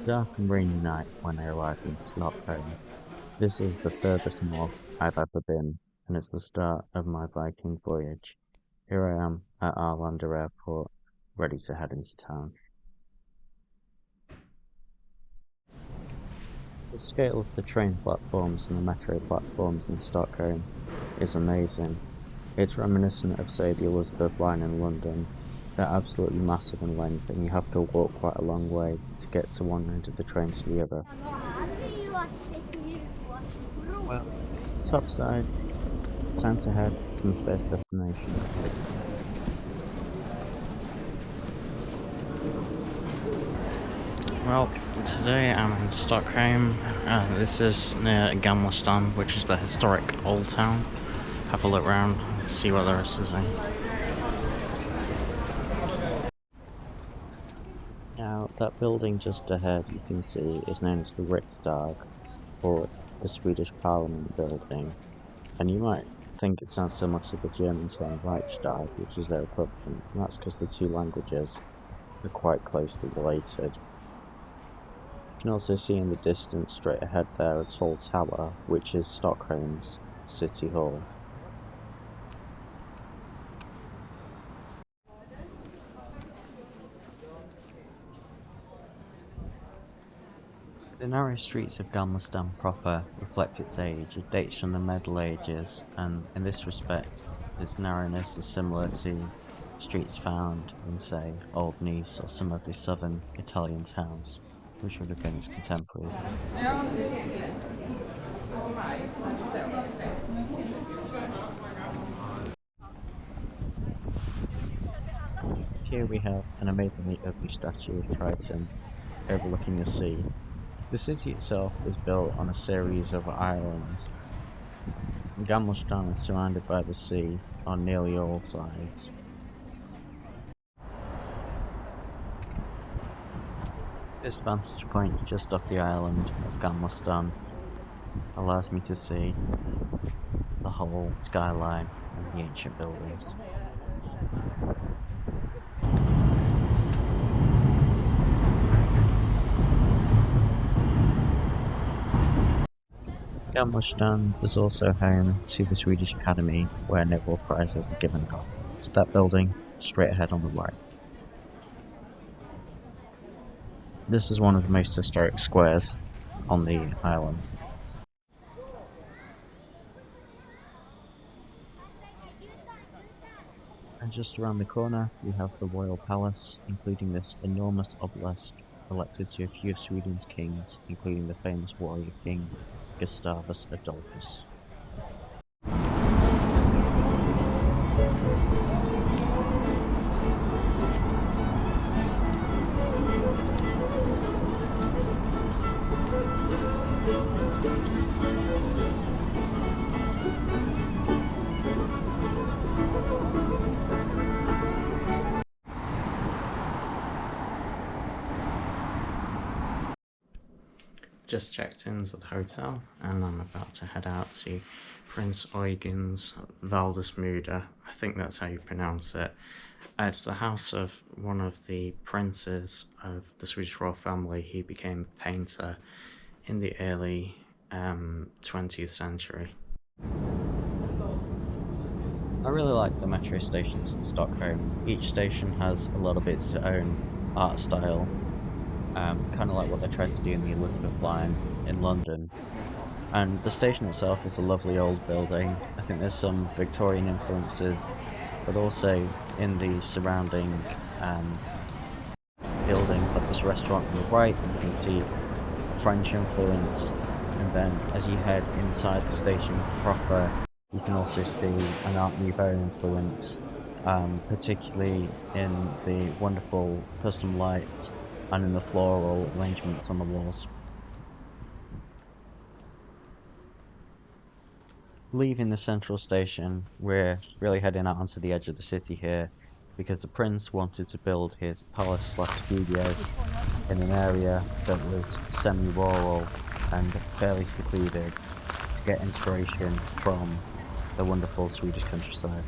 a dark and rainy night when I arrived in Stockholm. This is the furthest north I've ever been, and it's the start of my Viking voyage. Here I am at Arlanda Airport, ready to head into town. The scale of the train platforms and the metro platforms in Stockholm is amazing. It's reminiscent of, say, the Elizabeth line in London. They're absolutely massive in length, and you have to walk quite a long way to get to one end of the train to the other. Well, topside, it's time to head to my first destination. Well, today I'm in Stockholm. This is near Gamla Stan, which is the historic old town. Have a look around, see what the rest is like. Now, that building just ahead you can see is known as the Riksdag, or the Swedish Parliament building, and you might think it sounds so much like the German term Reichstag, which is their equivalent, and that's because the two languages are quite closely related. You can also see in the distance straight ahead there a tall tower, which is Stockholm's City Hall. The narrow streets of Gamla Stan proper reflect its age. It dates from the Middle Ages, and in this respect, its narrowness is similar to streets found in, say, Old Nice or some of the southern Italian towns, which would have been its contemporaries. Here we have an amazingly ugly statue of Triton overlooking the sea. The city itself is built on a series of islands. Gamla Stan is surrounded by the sea on nearly all sides. This vantage point just off the island of Gamla Stan allows me to see the whole skyline and the ancient buildings. Gamla Stan is also home to the Swedish Academy, where Nobel Prizes are given out. It's that building straight ahead on the right. This is one of the most historic squares on the island. And just around the corner we have the Royal Palace, including this enormous obelisk elected to a few of Sweden's kings, including the famous warrior king Gustavus Adolphus. Just checked into the hotel and I'm about to head out to Prince Eugen's Valdesmuda. I think that's how you pronounce it. It's the house of one of the princes of the Swedish royal family. He became a painter in the early 20th century. I really like the metro stations in Stockholm. Each station has a lot of its own art style. Kind of like what they tried to do in the Elizabeth line in London. And the station itself is a lovely old building. I think there's some Victorian influences, but also in the surrounding buildings, like this restaurant on the right, you can see a French influence. And then as you head inside the station proper, you can also see an Art Nouveau influence, particularly in the wonderful custom lights and in the floral arrangements on the walls. Leaving the central station, we're really heading out onto the edge of the city here, because the prince wanted to build his palace/studio in an area that was semi-rural and fairly secluded to get inspiration from the wonderful Swedish countryside.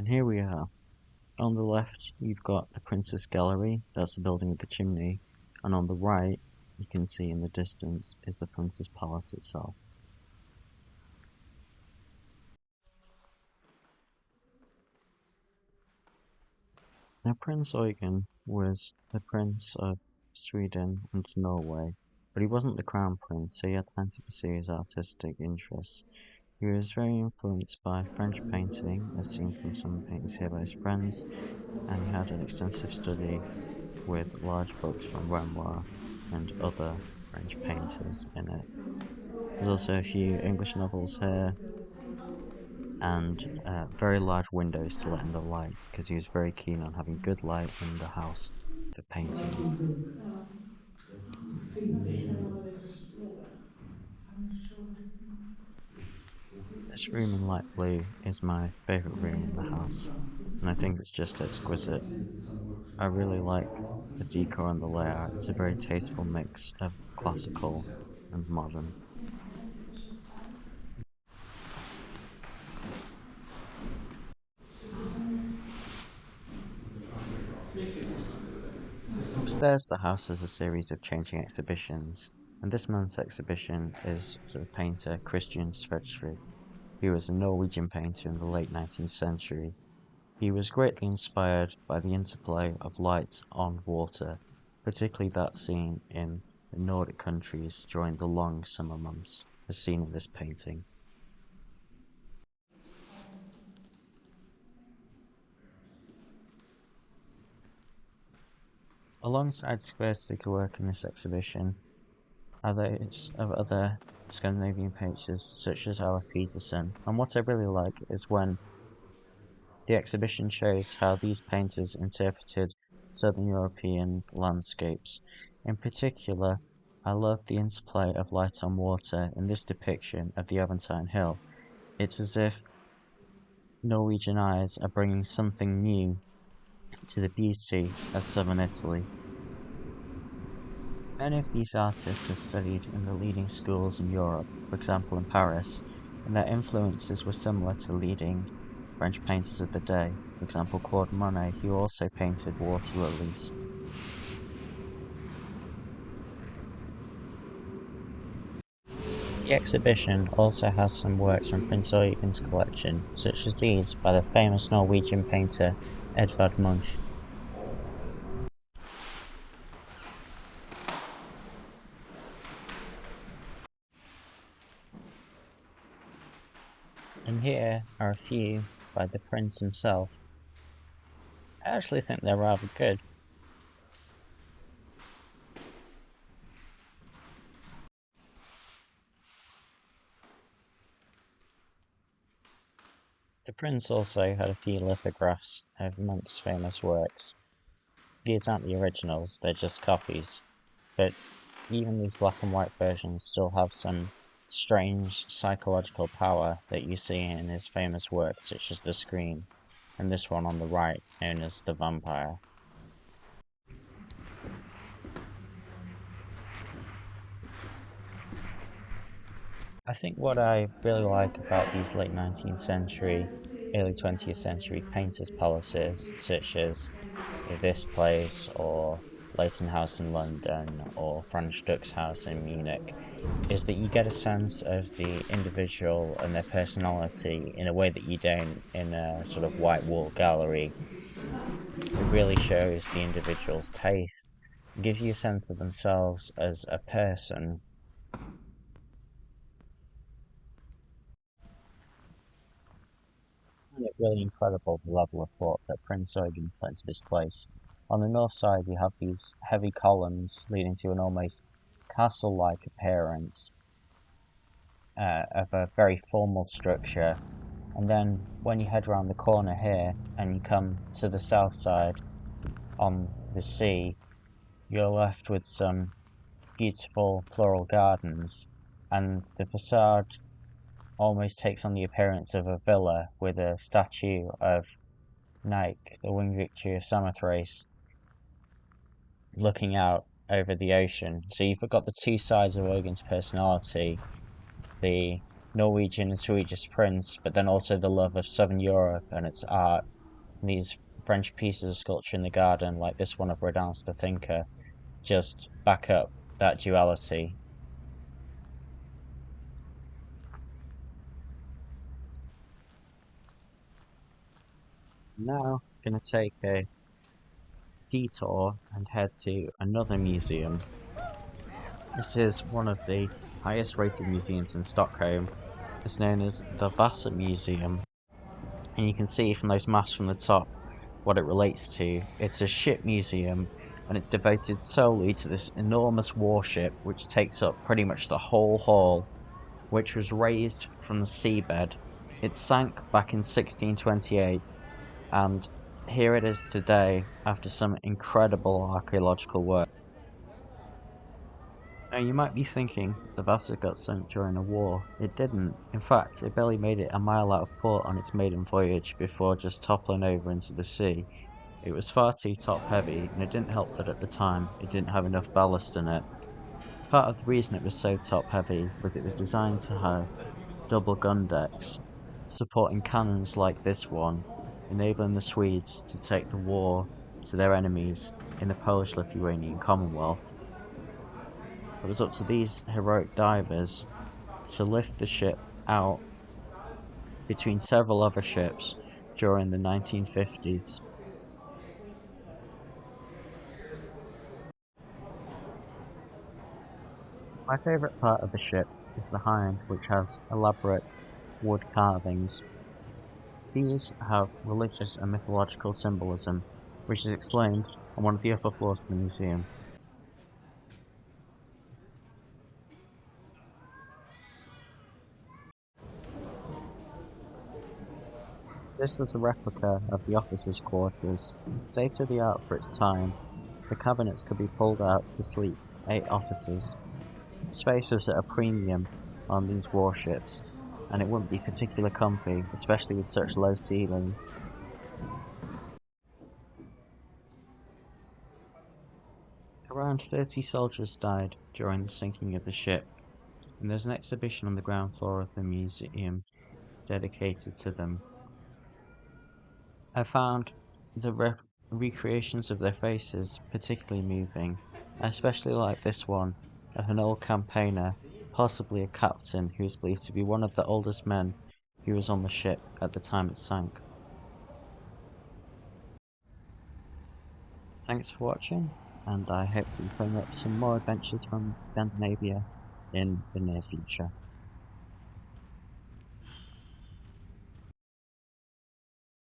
And here we are. On the left, you've got the Princess Gallery, that's the building with the chimney, and on the right, you can see in the distance, is the Princess Palace itself. Now, Prince Eugen was the Prince of Sweden and Norway, but he wasn't the Crown Prince, so he had time to pursue his artistic interests. He was very influenced by French painting, as seen from some paintings here by his friends, and he had an extensive study with large books from Renoir and other French painters in it. There's also a few English novels here and very large windows to let in the light because he was very keen on having good light in the house for painting. This room in light blue is my favourite room in the house, and I think it's just exquisite. I really like the decor and the layout. It's a very tasteful mix of classical and modern. Upstairs, the house has a series of changing exhibitions, and this month's exhibition is for the painter Christian Svetsrud. He was a Norwegian painter in the late 19th century. He was greatly inspired by the interplay of light on water, particularly that seen in the Nordic countries during the long summer months, as seen in this painting. Alongside Skir's work in this exhibition are those of other Scandinavian painters such as Alf Peterson, and what I really like is when the exhibition shows how these painters interpreted Southern European landscapes. In particular, I love the interplay of light on water in this depiction of the Aventine Hill. It's as if Norwegian eyes are bringing something new to the beauty of southern Italy. Many of these artists have studied in the leading schools in Europe, for example in Paris, and their influences were similar to leading French painters of the day, for example Claude Monet, who also painted water lilies. The exhibition also has some works from Prince Eugen's collection, such as these by the famous Norwegian painter Edvard Munch. And here are a few by the Prince himself. I actually think they're rather good. The Prince also had a few lithographs of Munch's famous works. These aren't the originals, they're just copies, but even these black and white versions still have some strange psychological power that you see in his famous works such as The Scream, and this one on the right, known as The Vampire. I think what I really like about these late 19th century, early 20th century painters' palaces, such as this place or Leighton House in London or Franz Stuck's house in Munich, is that you get a sense of the individual and their personality in a way that you don't in a sort of white wall gallery. It really shows the individual's taste, gives you a sense of themselves as a person. I find it really incredible the level of thought that Prince Eugen put into this place. On the north side, you have these heavy columns leading to an almost castle-like appearance of a very formal structure. And then when you head around the corner here and you come to the south side on the sea, you're left with some beautiful floral gardens, and the facade almost takes on the appearance of a villa with a statue of Nike, the winged victory of Samothrace, looking out over the ocean. So you've got the two sides of Eugen's personality, the Norwegian and Swedish prince, but then also the love of Southern Europe and its art. And these French pieces of sculpture in the garden, like this one of Rodin's The Thinker, just back up that duality. Now, gonna take a detour and head to another museum. This is one of the highest rated museums in Stockholm. It's known as the Vasa Museum, and you can see from those maps from the top what it relates to. It's a ship museum, and it's devoted solely to this enormous warship which takes up pretty much the whole hall, which was raised from the seabed. It sank back in 1628, and here it is today after some incredible archaeological work. Now you might be thinking the vessel got sunk during a war. It didn't. In fact, it barely made it a mile out of port on its maiden voyage before just toppling over into the sea. It was far too top heavy, and it didn't help that at the time it didn't have enough ballast in it. Part of the reason it was so top heavy was it was designed to have double gun decks, supporting cannons like this one, enabling the Swedes to take the war to their enemies in the Polish-Lithuanian Commonwealth. It was up to these heroic divers to lift the ship out between several other ships during the 1950s. My favourite part of the ship is the hind, which has elaborate wood carvings. These have religious and mythological symbolism, which is explained on one of the upper floors of the museum. This is a replica of the officers' quarters. State of the art for its time, the cabinets could be pulled out to sleep 8 officers. Space was at a premium on these warships, and it wouldn't be particularly comfy, especially with such low ceilings. Around 30 soldiers died during the sinking of the ship, and there's an exhibition on the ground floor of the museum dedicated to them. I found the recreations of their faces particularly moving. I especially like this one of an old campaigner, possibly a captain, who is believed to be one of the oldest men who was on the ship at the time it sank. Thanks for watching, and I hope to bring up some more adventures from Scandinavia in the near future.